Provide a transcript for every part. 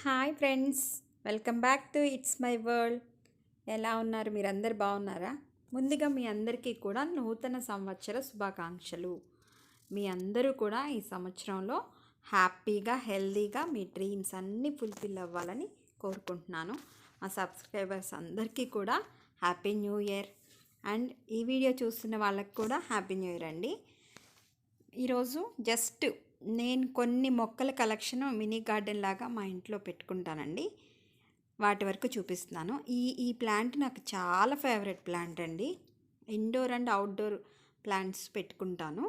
Hi friends, welcome back to it's my world. ఎలా ఉన్నారు? మీరందరు బాగున్నారా? ముందుగా మీ అందరికీ కూడా నూతన సంవత్సర శుభాకాంక్షలు. మీ అందరూ కూడా ఈ సంవత్సరంలో హ్యాపీగా, హెల్తీగా మీ డ్రీమ్స్ అన్నీ ఫుల్ఫిల్ అవ్వాలని కోరుకుంటున్నాను. మా సబ్స్క్రైబర్స్ అందరికీ కూడా హ్యాపీ న్యూ ఇయర్. అండ్ ఈ వీడియో చూస్తున్న వాళ్ళకి కూడా హ్యాపీ న్యూ ఇయర్ అండి. ఈరోజు జస్ట్ నేను కొన్ని మొక్కల కలెక్షన్ మినీ గార్డెన్ లాగా మా ఇంట్లో పెట్టుకుంటానండి. వాటి వరకు చూపిస్తున్నాను. ఈ ప్లాంట్ నాకు చాలా ఫేవరెట్ ప్లాంట్ అండి. ఇండోర్ అండ్ అవుట్డోర్ ప్లాంట్స్ పెట్టుకుంటాను.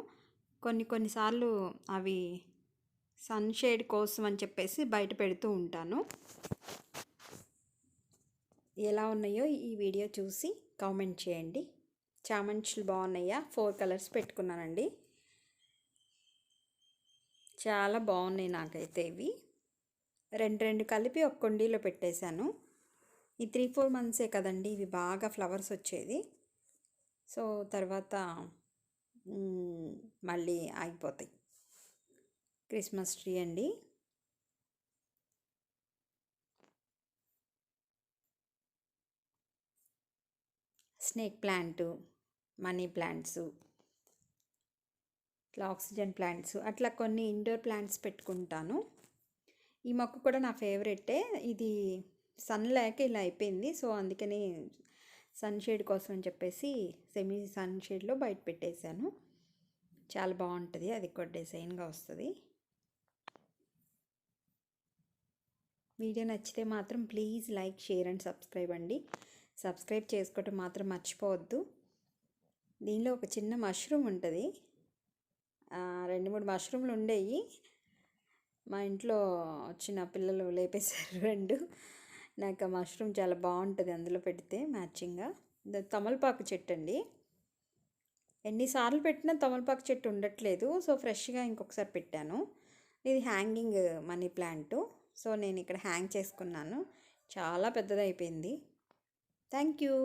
కొన్నిసార్లు అవి సన్షేడ్ కోసం అని చెప్పేసి బయట పెడుతూ ఉంటాను. ఎలా ఉన్నాయో ఈ వీడియో చూసి కామెంట్ చేయండి. చామంతులు బాగున్నాయా? 4 కలర్స్ పెట్టుకున్నానండి. చాలా బాగున్నాయి నాకైతే ఇవి. రెండు కలిపి ఒక కుండీలో పెట్టేశాను. ఈ 3-4 మంత్సే కదండి ఇవి బాగా ఫ్లవర్స్ వచ్చేది. సో తర్వాత మళ్ళీ ఆగిపోతాయి. క్రిస్మస్ ట్రీ అండి. స్నేక్ ప్లాంటు, మనీ ప్లాంట్సు, ఇట్లా ఆక్సిజన్ ప్లాంట్స్, అట్లా కొన్ని ఇండోర్ ప్లాంట్స్ పెట్టుకుంటాను. ఈ మొక్క కూడా నా ఫేవరెటే. ఇది సన్ లేక ఇలా అయిపోయింది. సో అందుకని సన్షేడ్ కోసం అని చెప్పేసి సెమీ సన్షేడ్లో బయట పెట్టేశాను. చాలా బాగుంటుంది. అది కూడా డిజైన్గా వస్తుంది. వీడియో నచ్చితే మాత్రం please like, share and subscribe అండి. సబ్స్క్రైబ్ చేసుకోవటం మాత్రం మర్చిపోవద్దు. దీనిలో ఒక చిన్న మష్రూమ్ ఉంటుంది. 2-3 మష్రూమ్లు ఉండేవి. మా ఇంట్లో వచ్చిన పిల్లలు లేపేశారు 2. నాకు ఆ మష్రూమ్ చాలా బాగుంటుంది అందులో పెడితే మ్యాచింగ్గా. తమలపాకు చెట్టు అండి. ఎన్నిసార్లు పెట్టినా తమలపాకు చెట్టు ఉండట్లేదు. సో ఫ్రెష్గా ఇంకొకసారి పెట్టాను. ఇది హ్యాంగింగ్ మనీ ప్లాంటు. సో నేను ఇక్కడ హ్యాంగ్ చేసుకున్నాను. చాలా పెద్దదైపోయింది. Thank you.